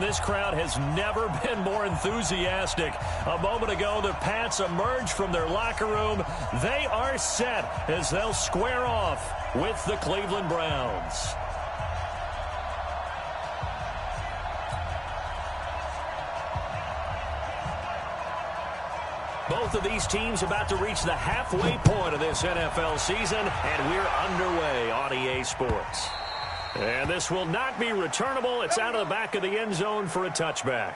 this crowd has never been more enthusiastic. A moment ago, the Pats emerged from their locker room. They are set as they'll square off with the Cleveland Browns. Both of these teams about to reach the halfway point of this NFL season, and we're underway on EA Sports. And this will not be returnable. It's out of the back of the end zone for a touchback.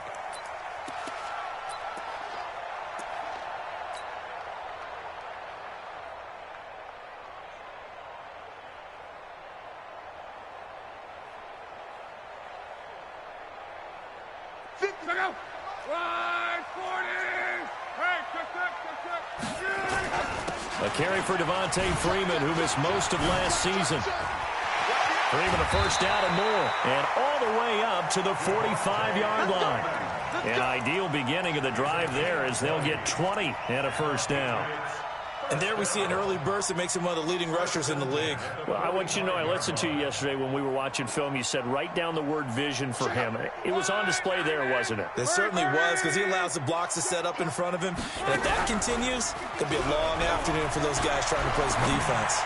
A carry for Devontae Freeman, who missed most of last season. Freeman a first down and more, and all the way up to the 45-yard line. An ideal beginning of the drive there as they'll get 20 and a first down. And there we see an early burst that makes him one of the leading rushers in the league. Well, I want you to know, I listened to you yesterday when we were watching film. You said write down the word vision for him. It was on display there, wasn't it? It certainly was, because he allows the blocks to set up in front of him. And if that continues, it'll be a long afternoon for those guys trying to play some defense.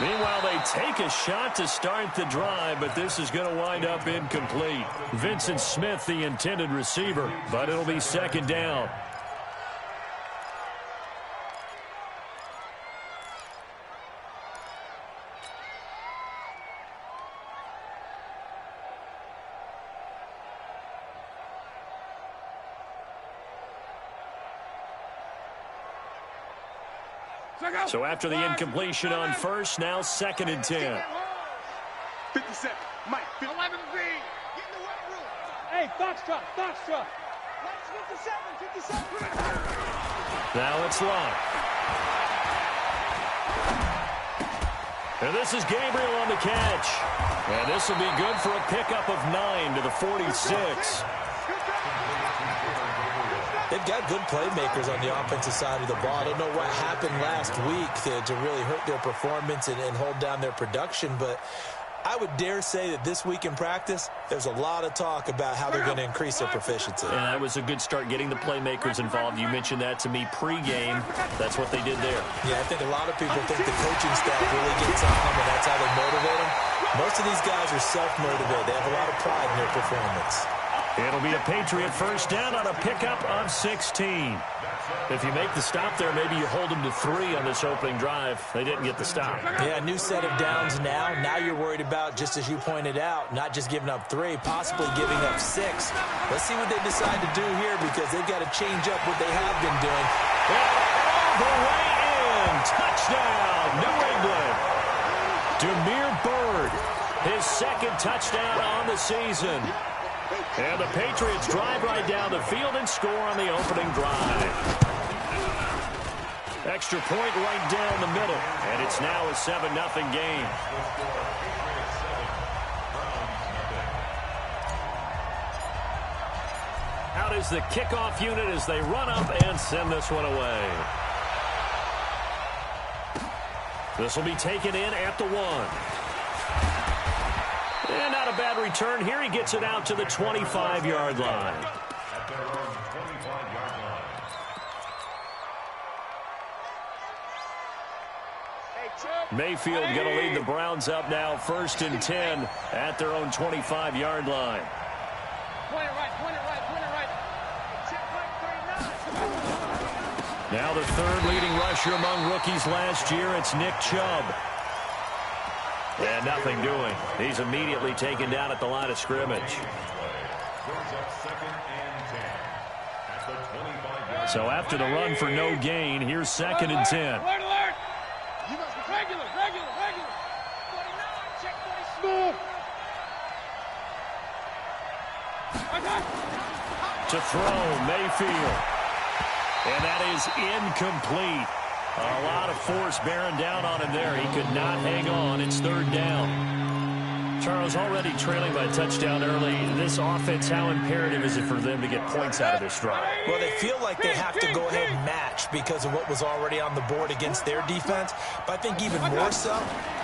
Meanwhile, they take a shot to start the drive, but this is going to wind up incomplete. Vincent Smith, the intended receiver, but it'll be second down. So after the incompletion on first, now second and 10. 57, Mike, 11 Z. Get in the weight room. Hey, Foxtrot. 57. Now it's Lott. And this is Gabriel on the catch. And this will be good for a pickup of 9 to the 46. They've got good playmakers on the offensive side of the ball. I don't know what happened last week to really hurt their performance and hold down their production, but I would dare say that this week in practice, there's a lot of talk about how they're going to increase their proficiency. And that was a good start getting the playmakers involved. You mentioned that to me pregame. That's what they did there. Yeah, I think a lot of people think the coaching staff really gets on them, and that's how they motivate them. Most of these guys are self-motivated. They have a lot of pride in their performance. It'll be a Patriot first down on a pickup of 16. If you make the stop there, maybe you hold them to 3 on this opening drive. They didn't get the stop. Yeah, new set of downs now. Now you're worried about, just as you pointed out, not just giving up 3, possibly giving up 6. Let's see what they decide to do here, because they've got to change up what they have been doing. All the way in. Touchdown, New England. Damiere Byrd, his second touchdown on the season. And the Patriots drive right down the field and score on the opening drive. Extra point right down the middle, and it's now a 7-0 game. Out is the kickoff unit as they run up and send this one away. This will be taken in at the 1. And not a bad return here. He gets it out to the 25-yard line. Mayfield going to lead the Browns up now, 1st and 10 at their own 25-yard line. Point it right. Now the 3rd leading rusher among rookies last year. It's Nick Chubb. And nothing doing. He's immediately taken down at the line of scrimmage. So after the run for no gain, here's 2nd and 10. Alert. Regular. Smooth. To throw, Mayfield. And that is incomplete. A lot of force bearing down on him there. He could not hang on. It's 3rd down. Charles, already trailing by a touchdown early. This offense, how imperative is it for them to get points out of this drive? Well, they feel like they have to go ahead and match because of what was already on the board against their defense. But I think even more so,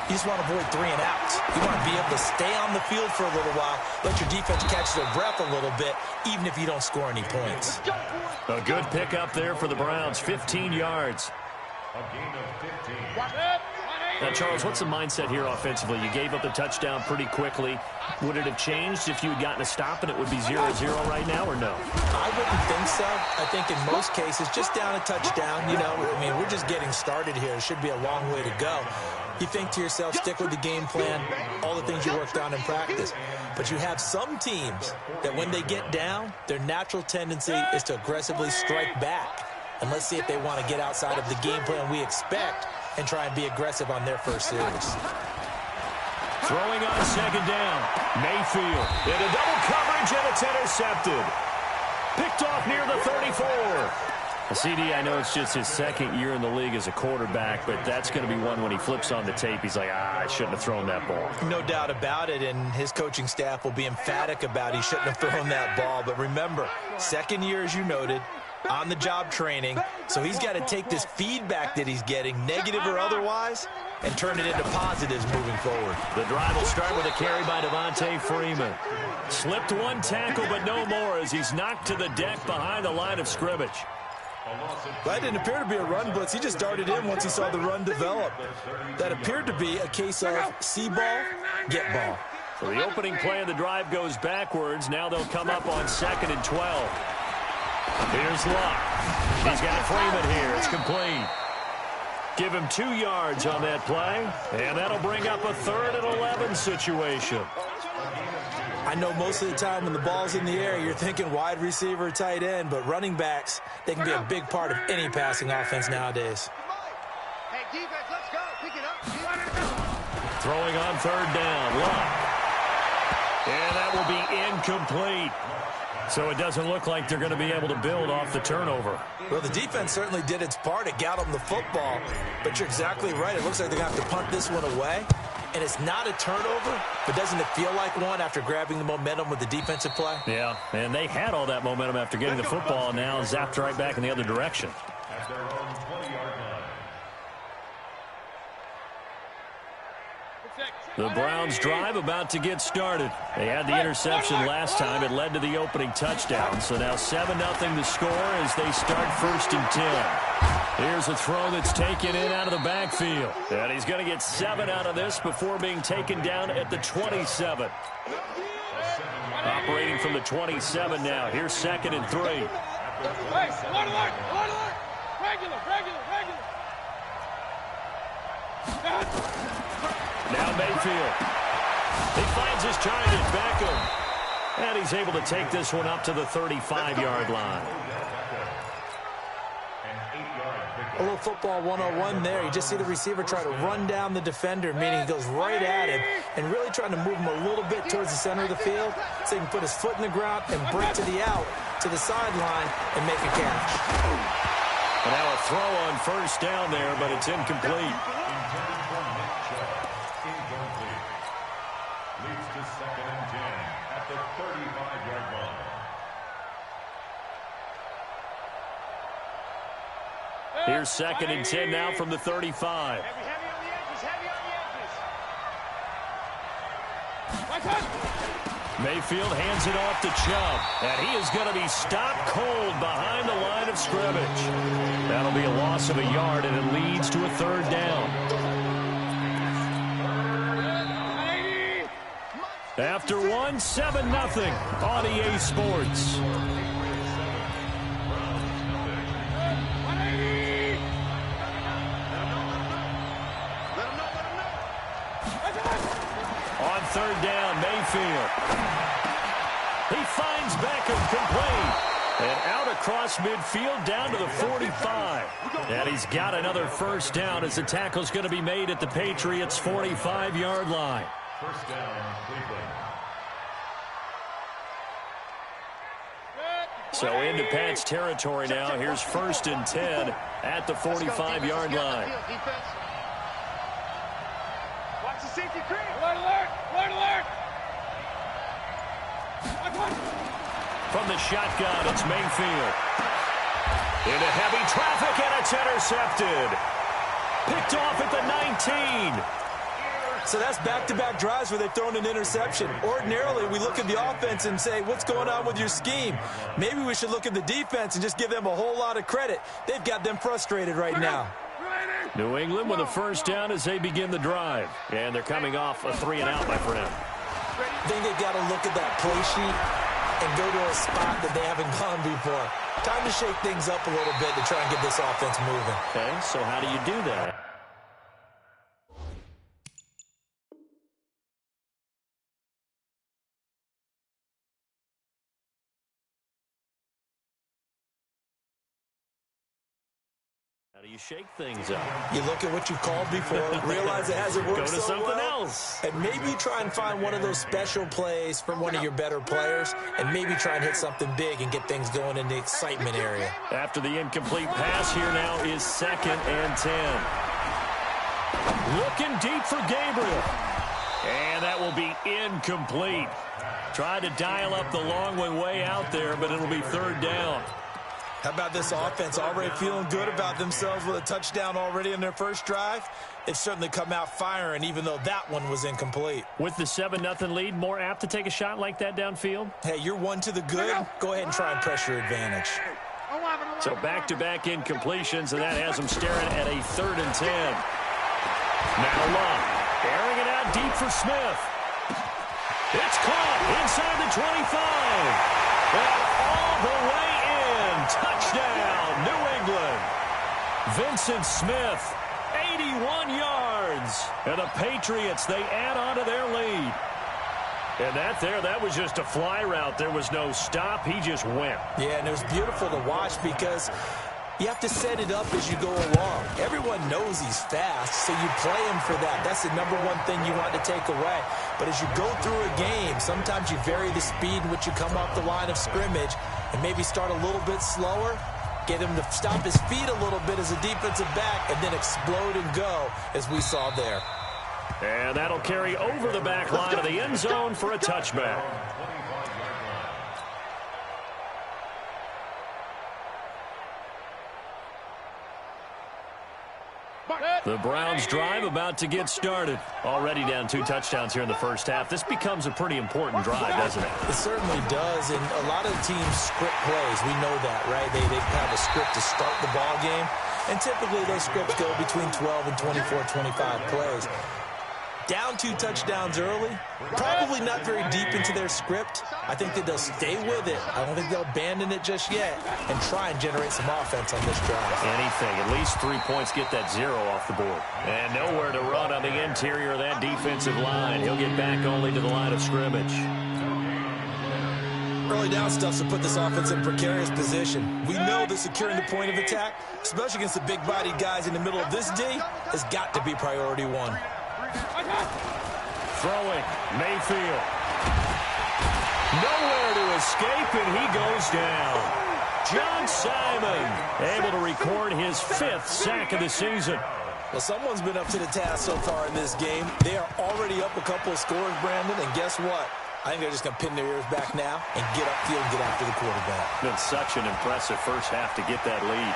You just want to avoid 3 and outs. You want to be able to stay on the field for a little while, let your defense catch their breath a little bit, even if you don't score any points. A good pickup there for the Browns, 15 yards. Now, Charles, what's the mindset here offensively? You gave up the touchdown pretty quickly. Would it have changed if you had gotten a stop and it would be 0-0 right now, or no? I wouldn't think so. I think in most cases, just down a touchdown, you know, I mean, we're just getting started here. It should be a long way to go. You think to yourself, stick with the game plan, all the things you worked on in practice. But you have some teams that when they get down, their natural tendency is to aggressively strike back. And let's see if they want to get outside of the game plan we expect and try and be aggressive on their first series. Throwing on second down. Mayfield into double coverage, and it's intercepted. Picked off near the 34. CD, I know it's just his second year in the league as a quarterback, but that's going to be one when he flips on the tape. He's like, I shouldn't have thrown that ball. No doubt about it, and his coaching staff will be emphatic about he shouldn't have thrown that ball. But remember, second year, as you noted, on-the-job training, so he's got to take this feedback that he's getting, negative or otherwise, and turn it into positives moving forward. The drive will start with a carry by Devontae Freeman. Slipped one tackle, but no more as he's knocked to the deck behind the line of scrimmage. That didn't appear to be a run blitz. He just darted in once he saw the run develop. That appeared to be a case of see ball, get ball. So the opening play of the drive goes backwards. Now they'll come up on 2nd and 12. Here's Luck. He's got Freeman here. It's complete. Give him 2 yards on that play, and that'll bring up a 3rd and 11 situation. I know most of the time when the ball's in the air, you're thinking wide receiver, tight end, but running backs, they can be a big part of any passing offense nowadays. Hey, defense, let's go. Pick it up. Throwing on 3rd down. Luck. And that will be incomplete. So it doesn't look like they're going to be able to build off the turnover. Well, the defense certainly did its part. It got them the football. But you're exactly right. It looks like they're going to have to punt this one away. And it's not a turnover, but doesn't it feel like one after grabbing the momentum with the defensive play? Yeah, and they had all that momentum after getting the football, and now zapped right back in the other direction. The Browns drive about to get started. They had the interception last time. It led to the opening touchdown. So now 7-0 the score as they start 1st and 10. Here's a throw that's taken in out of the backfield. And he's going to get 7 out of this before being taken down at the 27. Operating from the 27 now. Here's 2nd and 3. Hey, one alert. Regular. Now Mayfield. He finds his target, Beckham. And he's able to take this one up to the 35-yard line. A little football 101 there. You just see the receiver try to run down the defender, meaning he goes right at him and really trying to move him a little bit towards the center of the field so he can put his foot in the ground and break to the out, to the sideline, and make a catch. And now a throw on 1st down there, but it's incomplete. Leads to 2nd and 10 at the 35-yard line. Here's 2nd and 10 now from the 35. Heavy on the edges. Mayfield hands it off to Chubb, and he is going to be stopped cold behind the line of scrimmage. That'll be a loss of a yard, and it leads to a 3rd down. After one, 7-0 on EA Sports. On 3rd down, Mayfield. He finds Beckham complete. And out across midfield down to the 45. And he's got another 1st down as the tackle's going to be made at the Patriots' 45-yard line. 1st down, Cleveland. So into Pat's territory now. Here's 1st and 10 at the 45-yard line. Watch the safety creep. Alert. From the shotgun, it's Mayfield. Into heavy traffic, and it's intercepted. Picked off at the 19. So that's back-to-back drives where they've thrown an interception. Ordinarily, we look at the offense and say, what's going on with your scheme? Maybe we should look at the defense and just give them a whole lot of credit. They've got them frustrated right now. New England with a first down as they begin the drive. And they're coming off a 3-and-out, my friend. I think they've got to look at that play sheet and go to a spot that they haven't gone before. Time to shake things up a little bit to try and get this offense moving. Okay, so how do you do that? How do you shake things up? You look at what you've called before, realize it hasn't worked Go to so something well, else. and maybe try and find one of those special plays from one of your better players, and maybe try and hit something big and get things going in the excitement area. After the incomplete pass, here now is 2nd and 10. Looking deep for Gabriel. And that will be incomplete. Tried to dial up the long one way out there, but it'll be 3rd down. How about this offense already feeling good about themselves with a touchdown already in their first drive? They've certainly come out firing, even though that one was incomplete. With the 7-0 lead, more apt to take a shot like that downfield? Hey, you're one to the good. Go ahead and try and press your advantage. So back-to-back incompletions, and that has them staring at a 3rd and 10. Now Love, airing it out deep for Smith. It's caught inside the 25. And all the way in. Touchdown, New England. Vincent Smith, 81 yards. And the Patriots, they add on to their lead. And that was just a fly route. There was no stop. He just went. Yeah, and it was beautiful to watch because you have to set it up as you go along. Everyone knows he's fast, so you play him for that. That's the number one thing you want to take away. But as you go through a game, sometimes you vary the speed in which you come off the line of scrimmage and maybe start a little bit slower, get him to stop his feet a little bit as a defensive back, and then explode and go, as we saw there. And that'll carry over the back line of the end zone for a touchback. The Browns drive about to get started. Already down 2 touchdowns here in the first half. This becomes a pretty important drive, doesn't it? It certainly does, and a lot of teams script plays. We know that, right? They have a script to start the ball game, and typically those scripts go between 12 and 24, 25 plays. Down 2 touchdowns early, probably not very deep into their script. I think that they'll stay with it. I don't think they'll abandon it just yet and try and generate some offense on this drive. Anything, at least 3 points, get that 0 off the board. And nowhere to run on the interior of that defensive line. He'll get back only to the line of scrimmage. Early down stuff to put this offense in precarious position. We know that securing the point of attack, especially against the big-bodied guys in the middle of this D, has got to be priority one. Throwing, Mayfield. Nowhere to escape, and he goes down. John Simon able to record his 5th sack of the season. Well, someone's been up to the task so far in this game. They are already up a couple of scores, Brandon, and guess what? I think they're just going to pin their ears back now and get upfield and get after the quarterback. Been such an impressive first half to get that lead.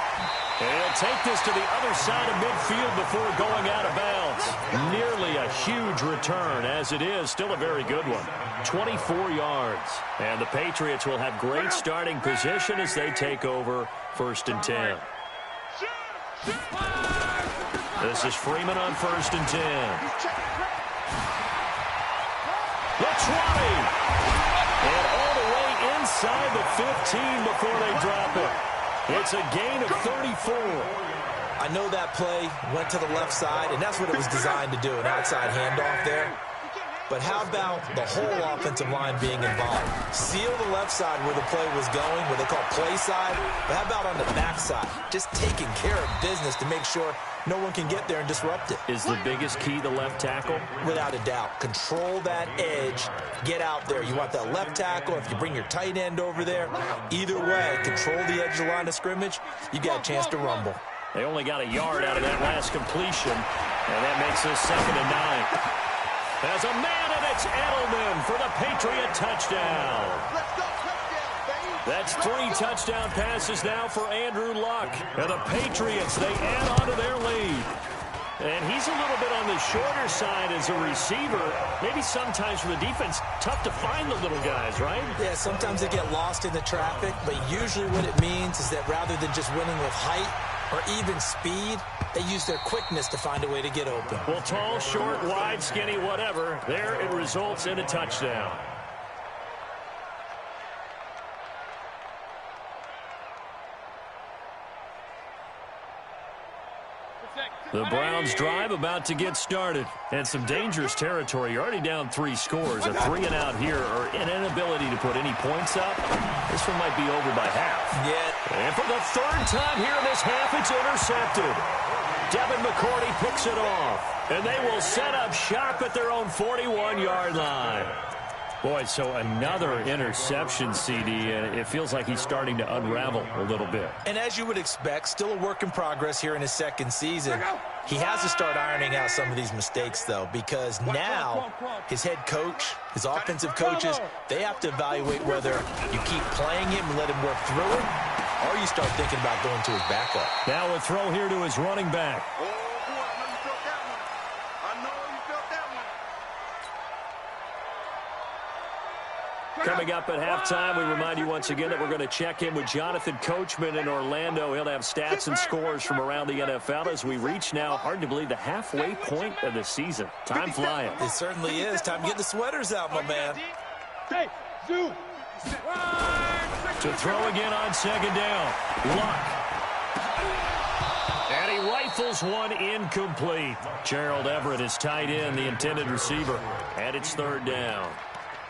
And he'll take this to the other side of midfield before going out of bounds. Nearly a huge return, as it is. Still a very good one. 24 yards. And the Patriots will have great starting position as they take over 1st and 10. This is Freeman on 1st and 10. Let's run. And all the way inside the 15 before they drop it. It's a gain of 34. I know that play went to the left side, and that's what it was designed to do, an outside handoff there. But how about the whole offensive line being involved? Seal the left side where the play was going, what they call play side. But how about on the back side? Just taking care of business to make sure no one can get there and disrupt it. Is the biggest key the left tackle? Without a doubt. Control that edge. Get out there. You want that left tackle. If you bring your tight end over there, either way, control the edge of the line of scrimmage, you got a chance to rumble. They only got a yard out of that last completion, and that makes this 2nd and 9. As a man, and it's Edelman for the Patriot touchdown. That's 3 touchdown passes now for Andrew Luck. And the Patriots, they add on to their lead. And he's a little bit on the shorter side as a receiver. Maybe sometimes for the defense, tough to find the little guys, right? Yeah, sometimes they get lost in the traffic, but usually what it means is that rather than just winning with height or even speed, they use their quickness to find a way to get open. Well, tall, short, wide, skinny, whatever, there it results in a touchdown. The Browns drive about to get started. And some dangerous territory. You're already down 3 scores. A 3-and-out here or an inability to put any points up. This one might be over by half. Yeah. And for the 3rd time here in this half, it's intercepted. Devin McCourty picks it off. And they will set up shop at their own 41-yard line. Boy, so another interception, CD, and it feels like he's starting to unravel a little bit. And as you would expect, still a work in progress here in his 2nd season. He has to start ironing out some of these mistakes, though, because now his head coach, his offensive coaches, they have to evaluate whether you keep playing him and let him work through it, or you start thinking about going to his backup. Now a throw here to his running back. Coming up at halftime, we remind you once again that we're going to check in with Jonathan Coachman in Orlando. He'll have stats and scores from around the NFL as we reach now, hard to believe, the halfway point of the season. Time flying. It certainly is. Time to get the sweaters out, my man. To throw again on 2nd down. Luck. And he rifles one incomplete. Gerald Everett is tight end, the intended receiver. And it's 3rd down.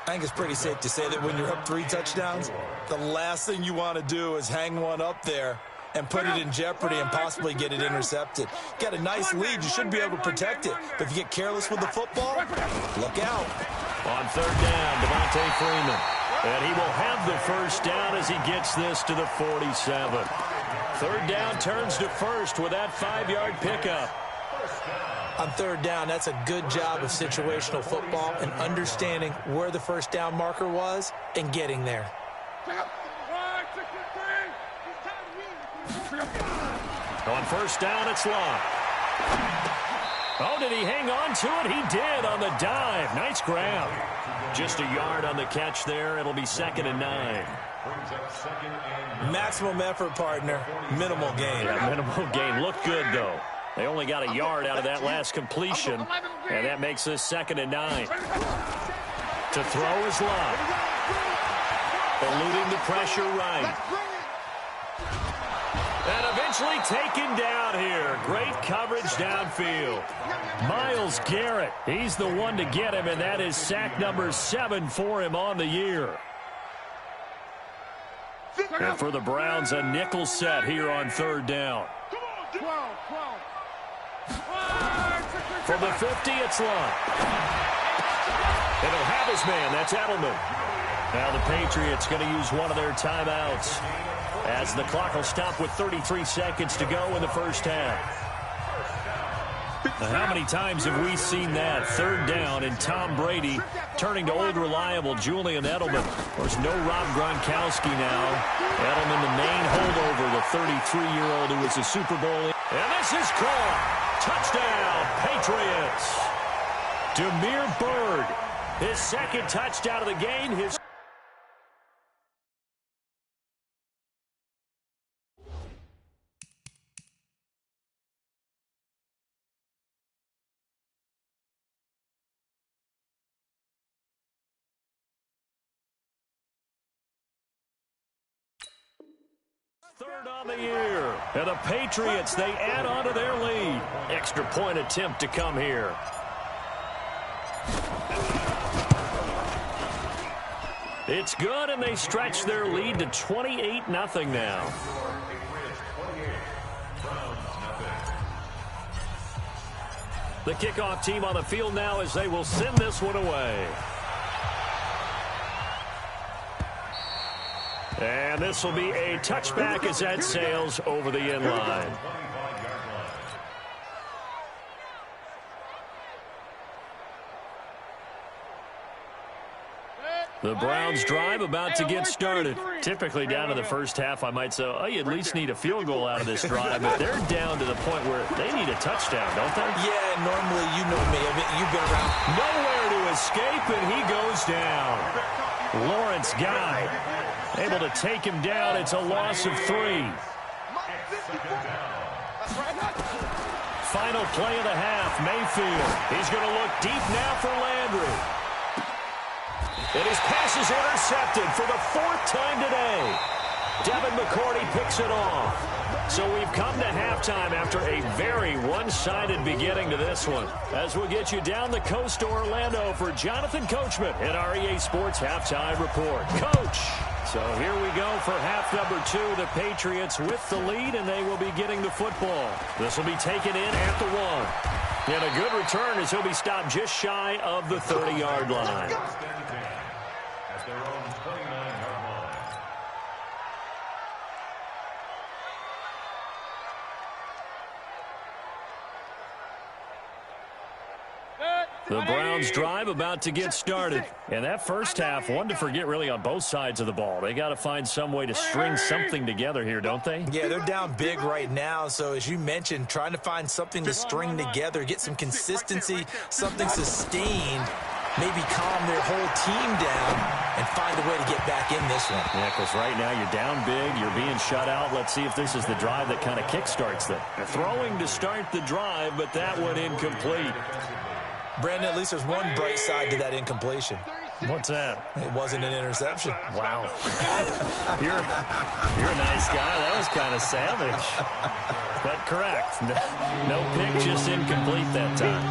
I think it's pretty safe to say that when you're up 3 touchdowns, the last thing you want to do is hang one up there and put it in jeopardy and possibly get it intercepted. Got a nice lead. You should be able to protect it. But if you get careless with the football, look out. On 3rd down, Devontae Freeman. And he will have the 1st down as he gets this to the 47. 3rd down turns to 1st with that 5-yard pickup. On 3rd down, that's a good job of situational football and understanding where the 1st down marker was and getting there. On 1st down, it's Locke. Oh, did he hang on to it? He did on the dive. Nice grab. Just a yard on the catch there. It'll be 2nd and 9. Maximum effort, partner. Minimal gain. Yeah, minimal gain. Looked good, though. They only got a yard out of that last completion, and that makes this 2nd and 9. To throw is Locke. Eluding the pressure right. And eventually taken down here. Great coverage downfield. Myles Garrett, he's the one to get him, and that is sack number 7 for him on the year. And for the Browns, a nickel set here on 3rd down. From the 50, it's Locke. And he'll have his man. That's Edelman. Now the Patriots going to use one of their timeouts as the clock will stop with 33 seconds to go in the 1st half. Now, how many times have we seen that? 3rd down and Tom Brady turning to old reliable Julian Edelman. Of course, no Rob Gronkowski now. Edelman, the main holdover, the 33-year-old who was a Super Bowl. And this is caught. Touchdown, Patriots. Damiere Byrd, his 2nd touchdown of the game. His third on the year. And the Patriots, they add on to their lead. Extra point attempt to come here. It's good, and they stretch their lead to 28-0 now. The kickoff team on the field now as they will send this one away. And this will be a touchback as that sails over the end line. The Browns drive about to get started. Typically down to the first half, I might say, oh, you at least need a field goal out of this drive, but they're down to the point where they need a touchdown, don't they? Yeah, normally, you know me. I mean, you've been around. Nowhere to escape, and he goes down. Lawrence Guy able to take him down. It's a loss of 3. Final play of the half, Mayfield. He's going to look deep now for Landry. And his pass is intercepted for the 4th time today. Devin McCourty picks it off. So we've come to halftime after a very one-sided beginning to this one. As we'll get you down the coast to Orlando for Jonathan Coachman in our EA Sports Halftime Report. Coach! So here we go for half number 2. The Patriots with the lead, and they will be getting the football. This will be taken in at the 1. And a good return as he'll be stopped just shy of the 30-yard line. At their own 29-yard line. The Browns drive about to get started. And that first half, one to forget really on both sides of the ball. They got to find some way to string something together here, don't they? Yeah, they're down big right now. So as you mentioned, trying to find something to string together, get some consistency, something sustained, maybe calm their whole team down and find a way to get back in this one. Yeah, because right now you're down big, you're being shut out. Let's see if this is the drive that kind of kickstarts them. They're throwing to start the drive, but that one incomplete. Brandon, at least there's one bright side to that incompletion. What's that? It wasn't an interception. Wow. You're a nice guy. That was kind of savage. But correct. No pick, just incomplete that time.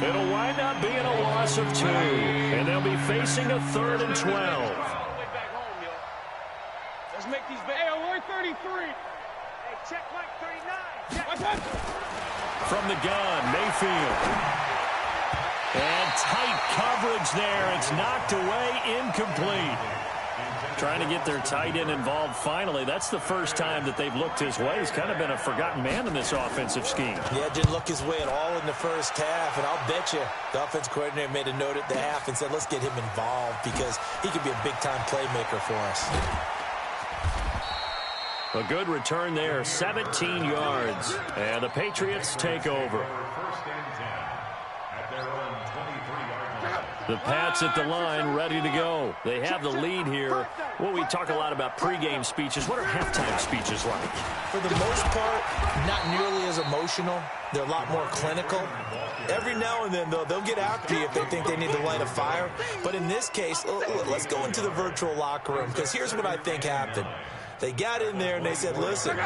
It'll wind up being a loss of 2. And they'll be facing a 3rd and 12. Let's make these big. Hey, alert 33. Hey, check Mike 39. From the gun, Mayfield. And tight coverage there. It's knocked away, incomplete. Trying to get their tight end involved finally. That's the first time that they've looked his way. He's kind of been a forgotten man in this offensive scheme. Yeah, didn't look his way at all in the first half. And I'll bet you the offense coordinator made a note at the half and said, let's get him involved because he could be a big-time playmaker for us. A good return there, 17 yards. And the Patriots take over. The Pats at the line, ready to go. They have the lead here. Well, we talk a lot about pregame speeches. What are halftime speeches like? For the most part, not nearly as emotional. They're a lot more clinical. Every now and then, though, they'll get after you if they think they need to light a fire. But in this case, let's go into the virtual locker room, because here's what I think happened. They got in there and they said, listen,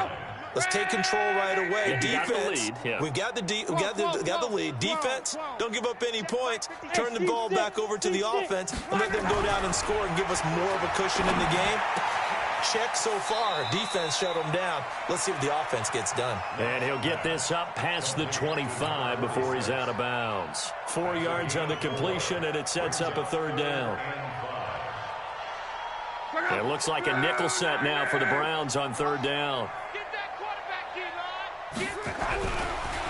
let's take control right away. Defense, we've got the lead. Defense, don't give up any points. Turn the ball back over to the offense and let them go down and score and give us more of a cushion in the game. Check so far. Defense shut them down. Let's see if the offense gets done. And he'll get this up past the 25 before he's out of bounds. 4 yards on the completion, and it sets up a 3rd down. It looks like a nickel set now for the Browns on 3rd down.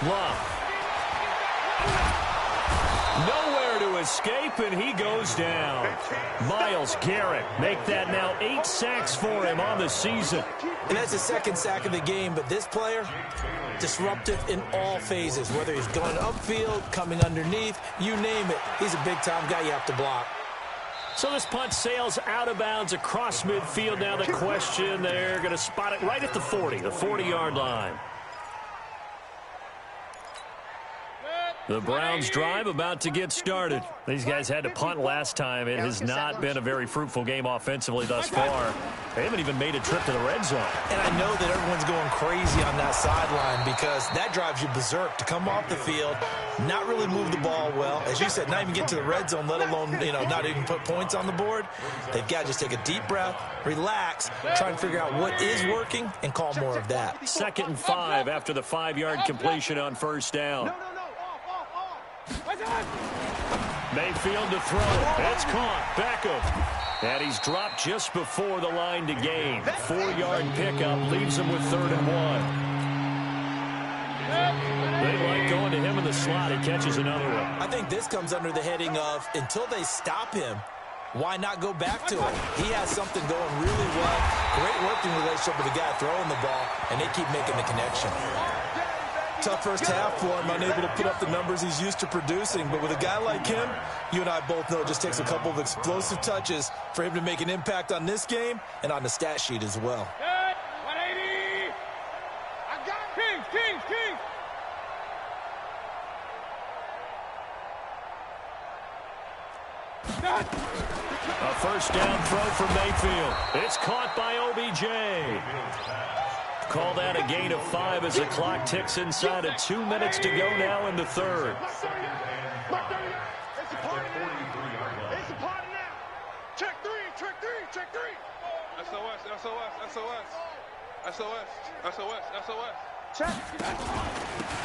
Love. Nowhere to escape, and he goes down. Myles Garrett make that now 8 sacks for him on the season. And that's the 2nd sack of the game, but this player, disruptive in all phases, whether he's going upfield, coming underneath, you name it. He's a big-time guy you have to block. So this punt sails out of bounds across midfield. Now the question, they're going to spot it right at the 40, the 40-yard line. The Browns drive about to get started. These guys had to punt last time. It has not been a very fruitful game offensively thus far. They haven't even made a trip to the red zone. And I know that everyone's going crazy on that sideline because that drives you berserk to come off the field, not really move the ball well. As you said, not even get to the red zone, let alone, not even put points on the board. They've got to just take a deep breath, relax, try and figure out what is working, and call more of that. 2nd and 5 after the 5-yard completion on 1st down. Mayfield to throw. It's caught. Beckham. And he's dropped just before the line to gain. 4-yard pickup leaves him with 3rd and 1. They like going to him in the slot. He catches another one. I think this comes under the heading of until they stop him, why not go back to it? He has something going really well. Great working relationship with the guy throwing the ball, and they keep making the connection. Tough first half for him, unable to put up the numbers he's used to producing. But with a guy like him, you and I both know it just takes a couple of explosive touches for him to make an impact on this game and on the stat sheet as well. 180! I got it! Kings! A first down throw for Mayfield. It's caught by OBJ. Call that a gain of 5 as the clock ticks inside of 2 minutes to go now in the third. It's a party now. It's a party now. Check three. SOS. Check.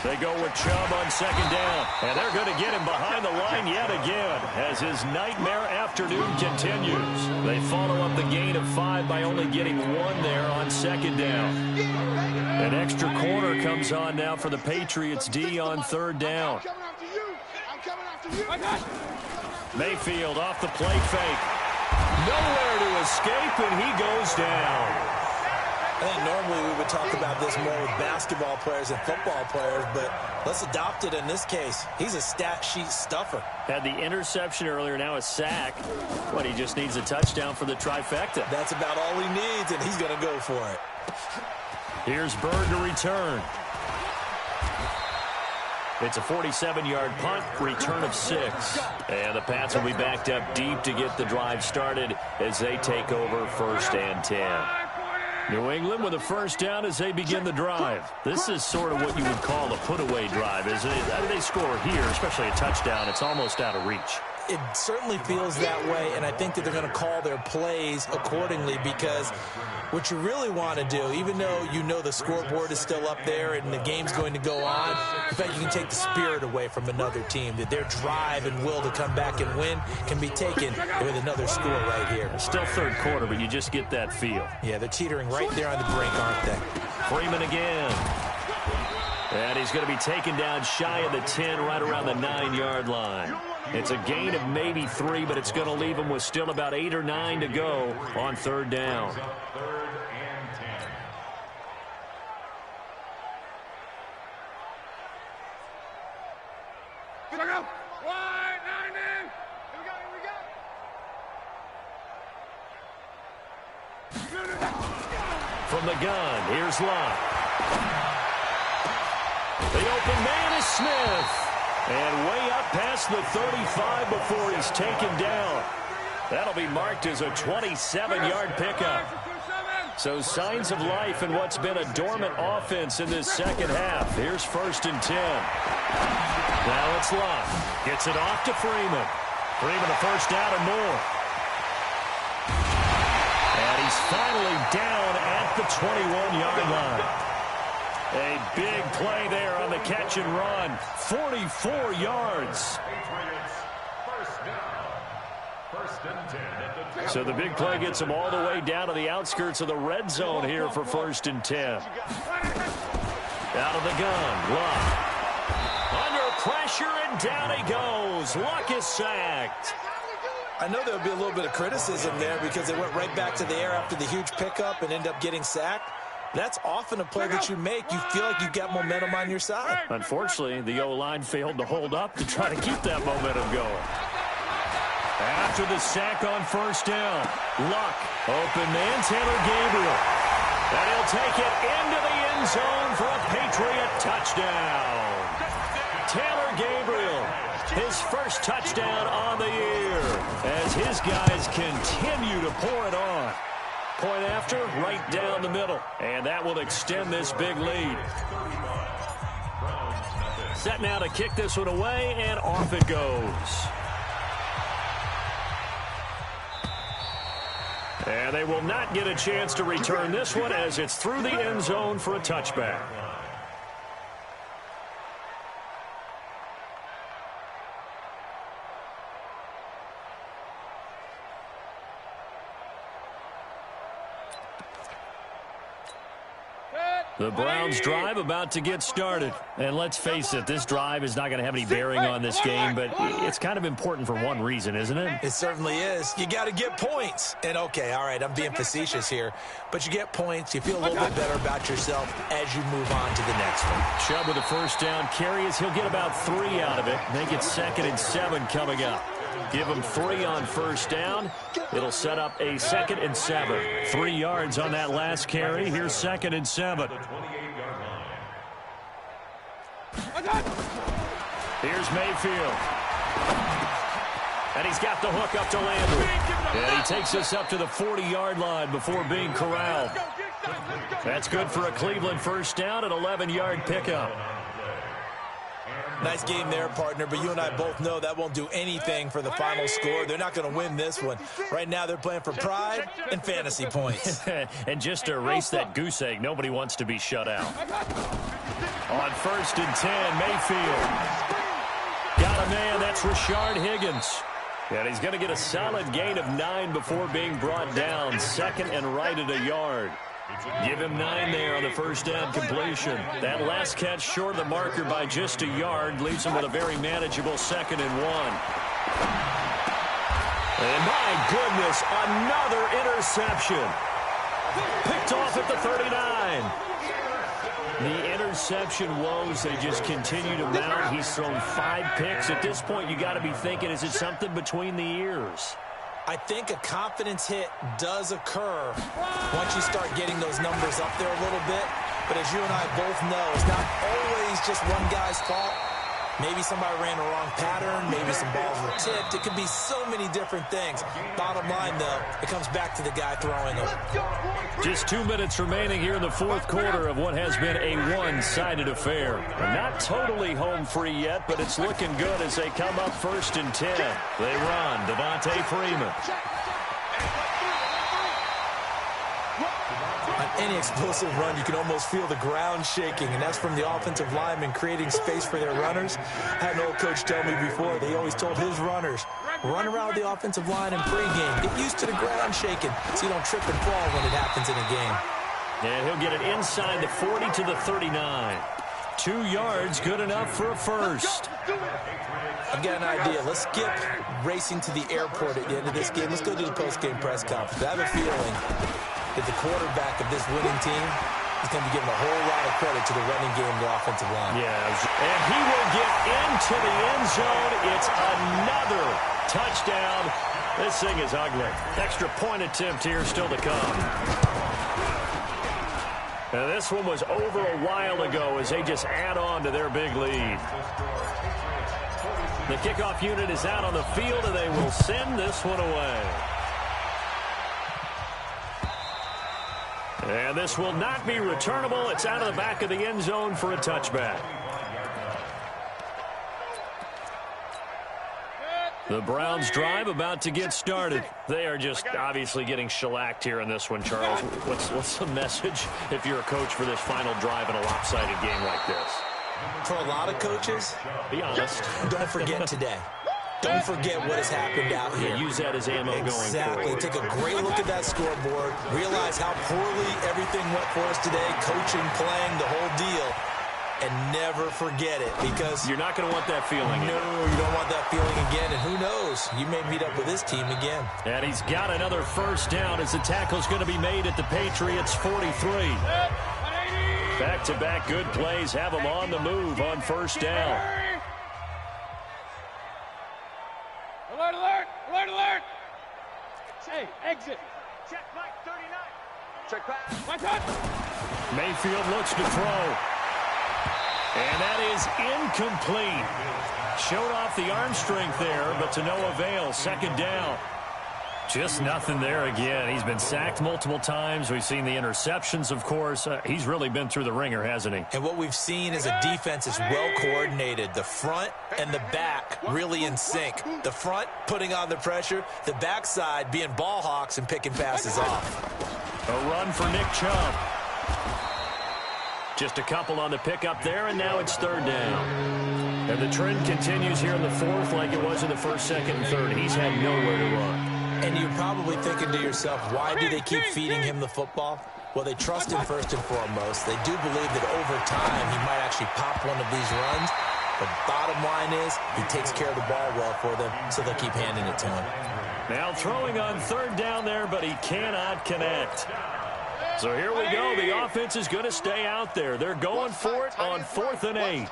They go with Chubb on second down, and they're going to get him behind the line yet again as his nightmare afternoon continues. They follow up the gain of 5 by only getting 1 there on second down. An extra corner comes on now for the Patriots D on third down. I'm coming after you. Mayfield off the play fake. Nowhere to escape, and he goes down. I think normally we would talk about this more with basketball players and football players, but let's adopt it in this case. He's a stat sheet stuffer. Had the interception earlier, now a sack. But he just needs a touchdown for the trifecta. That's about all he needs, and he's going to go for it. Here's Bird to return. It's a 47-yard punt, return of 6. And the Pats will be backed up deep to get the drive started as they take over 1st and 10. New England with a first down as they begin the drive. This is sort of what you would call a put-away drive, isn't it? They score here, especially a touchdown. It's almost out of reach. It certainly feels that way, and I think that they're going to call their plays accordingly because what you really want to do, even though you know the scoreboard is still up there and the game's going to go on, in fact, you can take the spirit away from another team, that their drive and will to come back and win can be taken with another score right here. Still third quarter, but you just get that feel. Yeah, they're teetering right there on the brink, aren't they? Freeman again. And he's going to be taken down shy of the 10, right around the 9-yard line. It's a gain of maybe 3, but it's going to leave him with still about 8 or 9 to go on third down. From the gun, here's Locke. The open man is Smith. And way up past the 35 before he's taken down. That'll be marked as a 27-yard pickup. So signs of life in what's been a dormant offense in this second half. Here's 1st and 10. Now it's Locke. Gets it off to Freeman. Freeman a first down and more. And he's finally down at the 21-yard line. A big play there on the catch and run. 44 yards. So the big play gets him all the way down to the outskirts of the red zone here for 1st and 10. Out of the gun, Luck. Under pressure, and down he goes. Luck is sacked. I know there would be a little bit of criticism there because they went right back to the air after the huge pickup and end up getting sacked. That's often a play that you make. You feel like you've got momentum on your side. Unfortunately, the O-line failed to hold up to try to keep that momentum going. After the sack on first down, Luck, open man, Taylor Gabriel. And he'll take it into the end zone for a Patriot touchdown. Taylor Gabriel, his first touchdown on the year as his guys continue to pour it on. Point after, right down the middle. And that will extend this big lead. Set now to kick this one away, and off it goes. And they will not get a chance to return this one as it's through the end zone for a touchback. The Browns drive about to get started. And let's face it, this drive is not going to have any bearing on this game, but it's kind of important for one reason, isn't it? It certainly is. You got to get points. And, okay, all right, I'm being facetious here, but you get points. You feel a little bit better about yourself as you move on to the next one. Chubb with a first down carry as he'll get about 3 out of it. Make it 2nd and 7 coming up. Give him 3 on first down. It'll set up a 2nd and 7. 3 yards on that last carry. Here's 2nd and 7. Here's Mayfield. And he's got the hook up to Landry. And he takes us up to the 40-yard line before being corralled. That's good for a Cleveland first down, an 11-yard pickup. Nice game there, partner, but you and I both know that won't do anything for the final score. They're not going to win this one. Right now, they're playing for pride and fantasy points. And just to erase that goose egg, nobody wants to be shut out. On 1st and 10, Mayfield. Got a man, that's Rashard Higgins. And he's going to get a solid gain of 9 before being brought down. 2nd and right at a yard. Give him 9 there on the first down completion. That last catch short of the marker by just a yard leaves him with a very manageable 2nd and 1. And my goodness, another interception. Picked off at the 39. The interception woes, they just continue to mount. He's thrown 5 picks. At this point, you got to be thinking, is it something between the ears? I think a confidence hit does occur once you start getting those numbers up there a little bit. But as you and I both know, it's not always just one guy's fault. Maybe somebody ran the wrong pattern. Maybe some balls were tipped. It could be so many different things. Bottom line, though, it comes back to the guy throwing them. Just 2 minutes remaining here in the fourth quarter of what has been a one-sided affair. Not totally home free yet, but it's looking good as they come up 1st and 10. They run. Devontae Freeman. On any explosive run, you can almost feel the ground shaking, and that's from the offensive linemen creating space for their runners. I had an old coach tell me before, they always told his runners, run around the offensive line in pregame. Get used to the ground shaking so you don't trip and fall when it happens in a game. And he'll get it inside the 40 to the 39. 2 yards, good enough for a first. I've got an idea. Let's skip racing to the airport at the end of this game. Let's go to the post-game press conference. I have a feeling that the quarterback of this winning team is going to be giving a whole lot of credit to the running game and the offensive line. Yeah, and he will get into the end zone. It's another touchdown. This thing is ugly. Extra point attempt here still to come. Now this one was over a while ago as they just add on to their big lead. The kickoff unit is out on the field, and they will send this one away. And this will not be returnable. It's out of the back of the end zone for a touchback. The Browns drive about to get started. They are just obviously getting shellacked here in this one, Charles. What's the message if you're a coach for this final drive in a lopsided game like this? For a lot of coaches, be honest. Don't forget today. Don't forget what has happened out here. Use that as ammo going forward. Exactly. Take a great look at that scoreboard. Realize how poorly everything went for us today. Coaching, playing, the whole deal. And never forget it, because you're not going to want that feeling. No, you don't want that feeling again. And who knows? You may meet up with this team again. And he's got another first down as the tackle's going to be made at the Patriots 43. Back-to-back good plays have them on the move on first down. Alert, alert, alert, alert. Hey, exit. Check Mike 39. Check pass. My touch. Mayfield looks to throw. And that is incomplete. Showed off the arm strength there, but to no avail. 2nd down. Just nothing there again. He's been sacked multiple times. We've seen the interceptions, of course. He's really been through the ringer, hasn't he? And what we've seen is a defense is well coordinated. The front and the back really in sync. The front putting on the pressure. The backside being ball hawks and picking passes off. A run for Nick Chubb. Just a couple on the pickup there, and now it's 3rd down. And the trend continues here in the 4th like it was in the 1st, 2nd, and 3rd. He's had nowhere to run. And you're probably thinking to yourself, why do they keep feeding him the football? Well, they trust him first and foremost. They do believe that over time he might actually pop one of these runs. But bottom line is he takes care of the ball well for them, so they'll keep handing it to him. Now throwing on third down there, but he cannot connect. So here we go. The offense is going to stay out there. They're going for it on 4th and 8.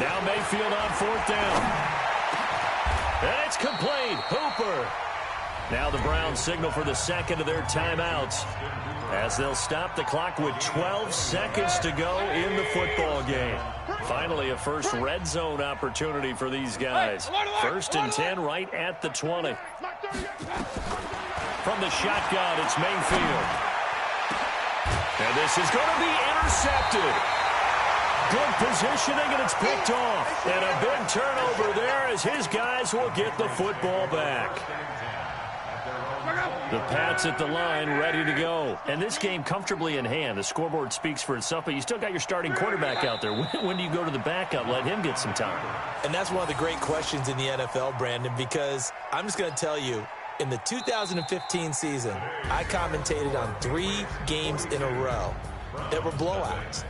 Now Mayfield on 4th down. And it's complete. Hooper. Now the Browns signal for the second of their timeouts as they'll stop the clock with 12 seconds to go in the football game. Finally, a first red zone opportunity for these guys. 1st and 10 right at the 20. From the shotgun, it's Mayfield. And this is going to be intercepted. Good positioning, and it's picked off. And a big turnover there as his guys will get the football back. The Pats at the line, ready to go. And this game comfortably in hand. The scoreboard speaks for itself, but you still got your starting quarterback out there. When do you go to the backup? Let him get some time. And that's one of the great questions in the NFL, Brandon, because I'm just going to tell you, in the 2015 season, I commentated on 3 games in a row that were blowouts.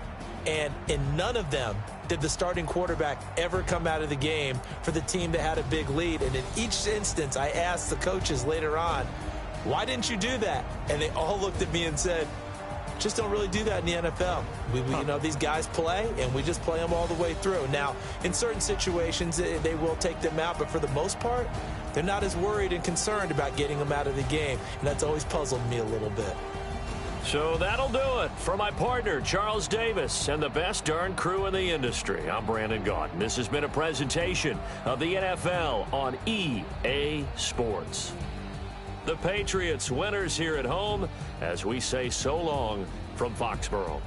And in none of them did the starting quarterback ever come out of the game for the team that had a big lead. And in each instance, I asked the coaches later on, why didn't you do that? And they all looked at me and said, just don't really do that in the NFL. You know, these guys play, and we just play them all the way through. Now, in certain situations, they will take them out, but for the most part, they're not as worried and concerned about getting them out of the game. And that's always puzzled me a little bit. So that'll do it for my partner, Charles Davis, and the best darn crew in the industry. I'm Brandon Gaudin. This has been a presentation of the NFL on EA Sports. The Patriots winners here at home as we say so long from Foxborough.